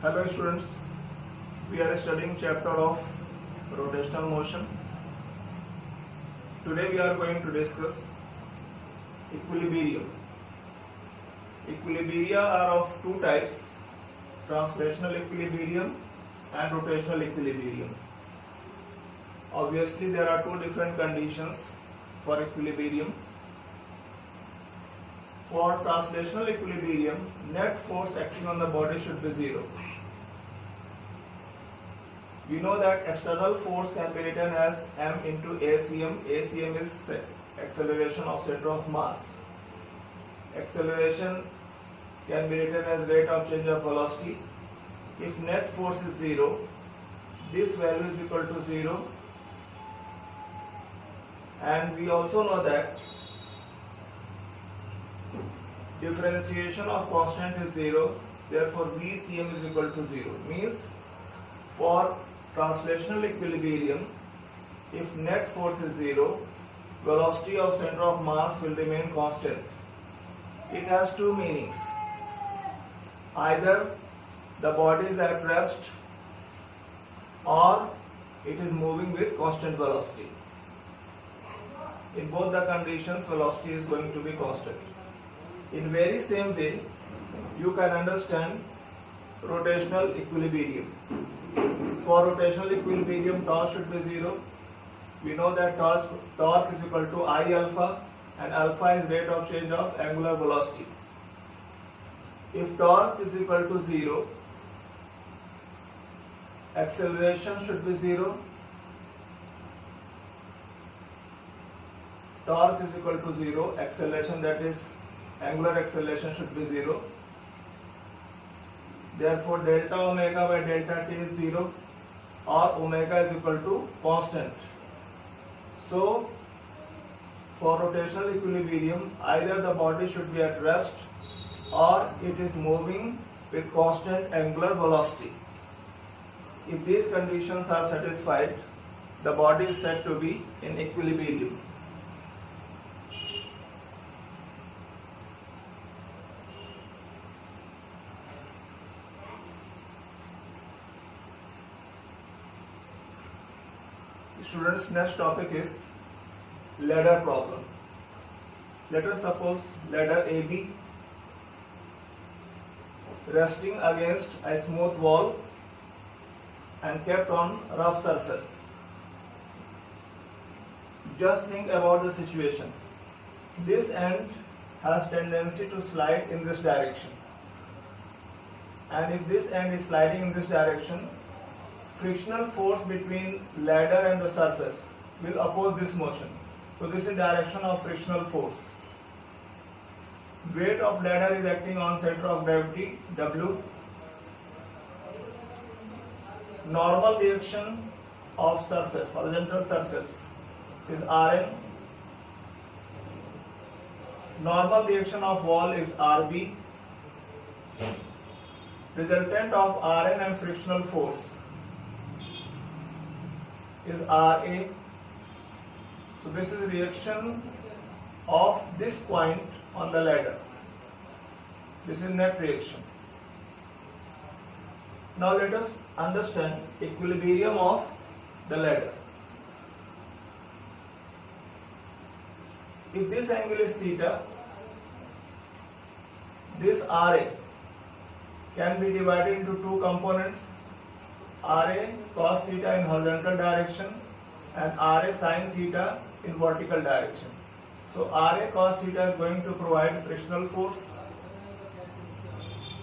Hello students, we are studying chapter of rotational motion. Today we are going to discuss equilibrium. Equilibria are of two types, translational equilibrium and rotational equilibrium. Obviously there are two different conditions for equilibrium. For translational equilibrium, net force acting on the body should be zero. We know that external force can be written as m into ACM. ACM is acceleration of center of mass. Acceleration can be written as rate of change of velocity. If net force is zero, this value is equal to zero. And we also know that differentiation of constant is zero, therefore VCM is equal to zero. Means for translational equilibrium, if net force is zero, velocity of center of mass will remain constant. It has two meanings. Either the body is at rest or it is moving with constant velocity. In both the conditions, velocity is going to be constant. In very same way, you can understand rotational equilibrium. For rotational equilibrium, torque should be zero. We know that torque is equal to I alpha, and alpha is rate of change of angular velocity. If torque is equal to zero, acceleration should be zero. Torque is equal to zero, acceleration, that is angular acceleration, should be zero. Therefore delta omega by delta t is zero, or omega is equal to constant. So for rotational equilibrium, either the body should be at rest or it is moving with constant angular velocity. If these conditions are satisfied, the body is said to be in equilibrium. Students, next topic is ladder problem. Let us suppose ladder AB resting against a smooth wall and kept on rough surface. Just think about the situation. This end has tendency to slide in this direction, and if this end is sliding in this direction, frictional force between ladder and the surface will oppose this motion. So this is direction of frictional force. Weight of ladder is acting on center of gravity W. Normal reaction of surface, horizontal surface, is Rn. Normal reaction of wall is Rb. Resultant of Rn and frictional force is Ra. So this is reaction of this point on the ladder. This is net reaction. Now let us understand equilibrium of the ladder. If this angle is theta, this Ra can be divided into two components, Ra cos theta in horizontal direction and Ra sin theta in vertical direction. So Ra cos theta is going to provide frictional force,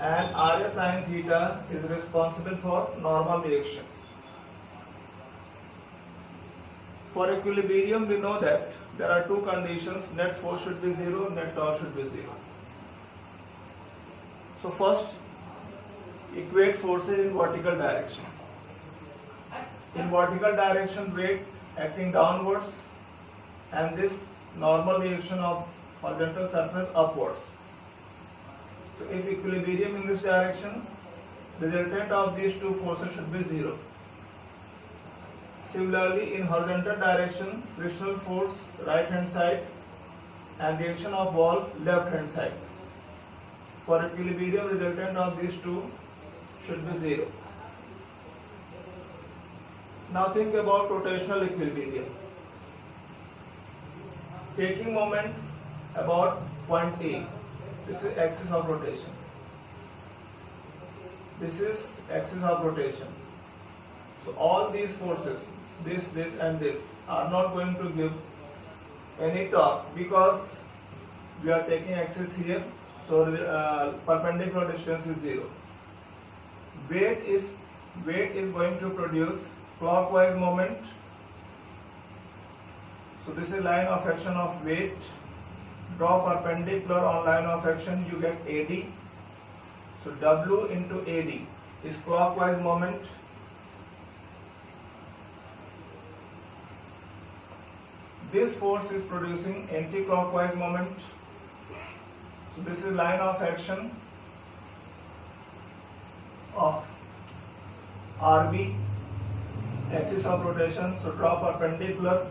and Ra sin theta is responsible for normal reaction. For equilibrium, we know that there are two conditions: net force should be zero, net torque should be zero. So first, equate forces in vertical direction. In vertical direction, weight acting downwards, and this normal reaction of horizontal surface upwards. So if equilibrium in this direction, the resultant of these two forces should be zero. Similarly, in horizontal direction, frictional force right hand side and reaction of wall left hand side. For equilibrium, resultant of these two should be 0. Now think about rotational equilibrium. Taking moment about point A, this is axis of rotation. This is axis of rotation. So all these forces, this and this, are not going to give any torque because we are taking axis here, so the perpendicular distance is 0. Weight is going to produce clockwise moment. So this is line of action of weight. Draw perpendicular on line of action, you get AD. So W into AD is clockwise moment. This force is producing anti-clockwise moment. So this is line of action of RB, axis of rotation. So draw perpendicular,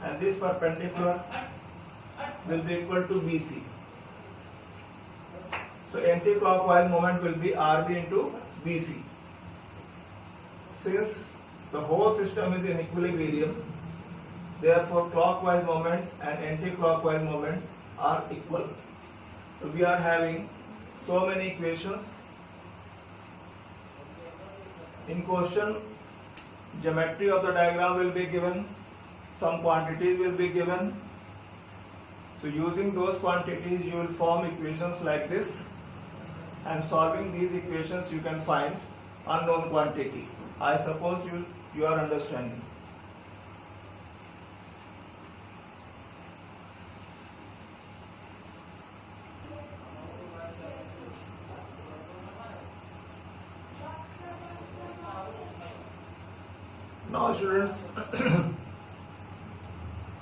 and this perpendicular will be equal to BC. So anti-clockwise moment will be RB into BC. Since the whole system is in equilibrium, therefore clockwise moment and anti-clockwise moment are equal. So we are having so many equations. In question, geometry of the diagram will be given, some quantities will be given. So using those quantities you will form equations like this, and solving these equations you can find unknown quantity. I suppose you are understanding. Now students,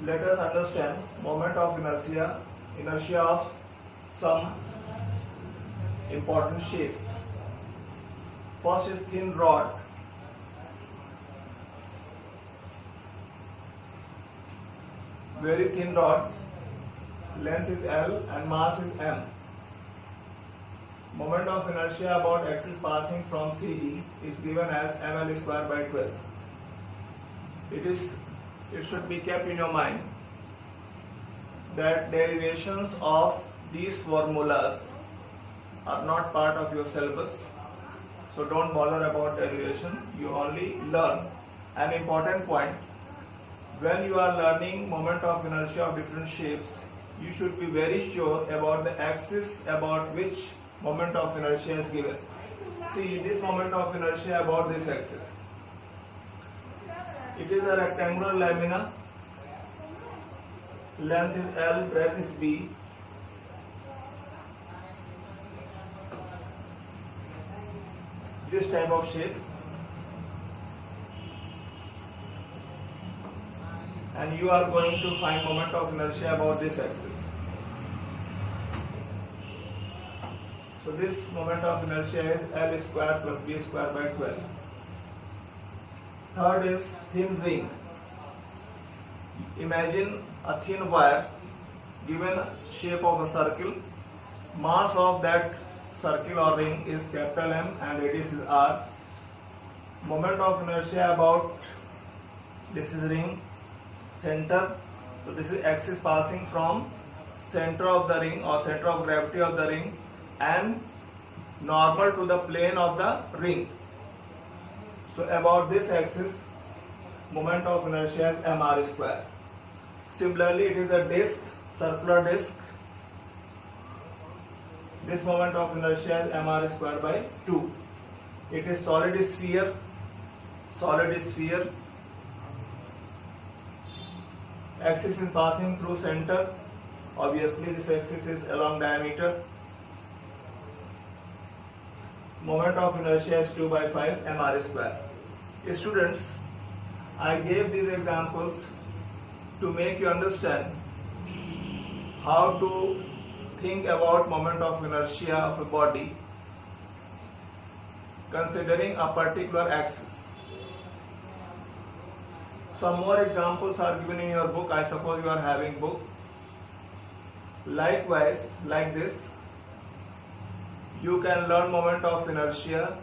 let us understand moment of inertia of some important shapes. First is thin rod. Very thin rod, length is L and mass is M. Moment of inertia about axis passing from CG is given as ml square by 12. It should be kept in your mind that derivations of these formulas are not part of your syllabus, so don't bother about derivation. You only learn an important point. When you are learning moment of inertia of different shapes, you should be very sure about the axis about which moment of inertia is given. See, this moment of inertia about this axis. It is a rectangular lamina, length is L, breadth is B. This type of shape, and you are going to find moment of inertia about this axis. So this moment of inertia is L square plus B square by 12. Third is thin ring. Imagine a thin wire given shape of a circle. Mass of that circle or ring is capital M and radius is R. Moment of inertia about this is ring, center. So this is axis passing from center of the ring or center of gravity of the ring and normal to the plane of the ring. So about this axis, moment of inertia is mr square. Similarly, it is a disc, circular disc. This moment of inertia is mr square by 2. It is solid sphere. Axis is passing through center. Obviously, this axis is along diameter. Moment of inertia is 2 by 5 mr square. Students, I gave these examples to make you understand how to think about moment of inertia of a body considering a particular axis. Some more examples are given in your book. I suppose you are having book. Likewise, like this, You can learn moment of inertia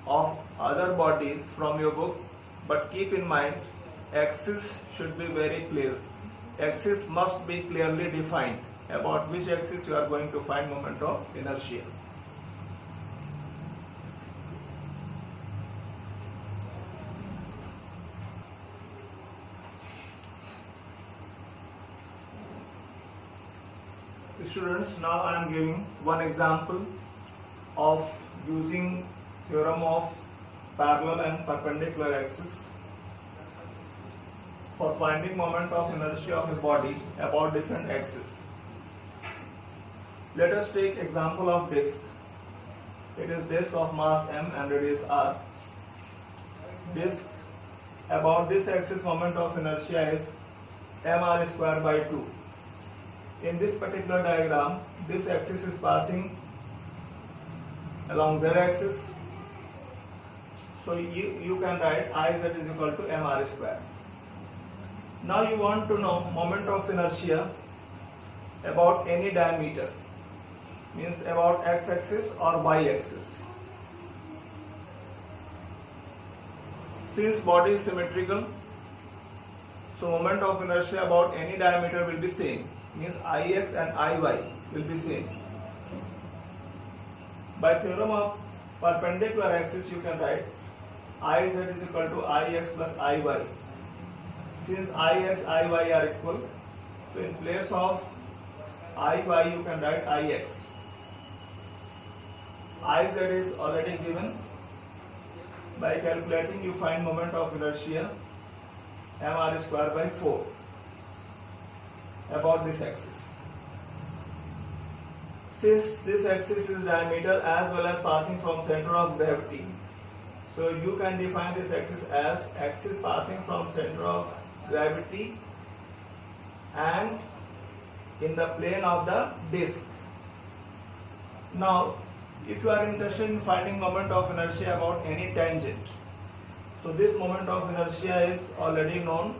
of other bodies from your book, but keep in mind, axis should be very clear. Axis must be clearly defined about which axis you are going to find moment of inertia. Students, now I am giving one example of using theorem of parallel and perpendicular axis for finding moment of inertia of a body about different axes. Let us take example of disk. It is disk of mass m and radius r. Disk, about this axis moment of inertia is mr square by 2. In this particular diagram, this axis is passing along z axis. So you can write Iz is equal to mr square. Now you want to know moment of inertia about any diameter, means about x axis or y axis. Since body is symmetrical, so moment of inertia about any diameter will be same, means Ix and Iy will be same. By theorem of perpendicular axis you can write Iz is equal to Ix plus Iy. Since Ix, Iy are equal, so in place of Iy you can write Ix. Iz is already given. By calculating you find moment of inertia mr square by 4 about this axis. Since this axis is diameter as well as passing from center of gravity, so you can define this axis as axis passing from center of gravity and in the plane of the disk. Now, if you are interested in finding moment of inertia about any tangent, so this moment of inertia is already known,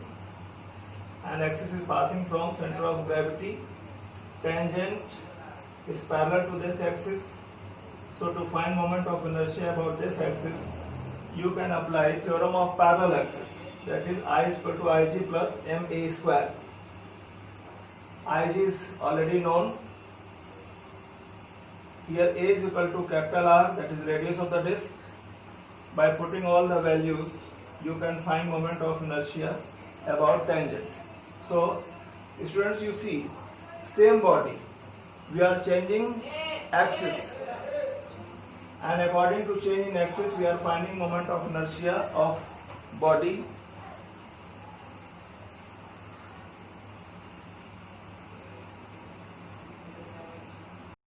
and axis is passing from center of gravity. Tangent is parallel to this axis. So to find moment of inertia about this axis, you can apply theorem of parallel axis, that is I is equal to Ig plus ma square. Ig is already known. Here A is equal to capital R, that is radius of the disk. By putting all the values, you can find moment of inertia about tangent. So, students, you see, same body, we are changing axis, and according to change in axis, we are finding moment of inertia of body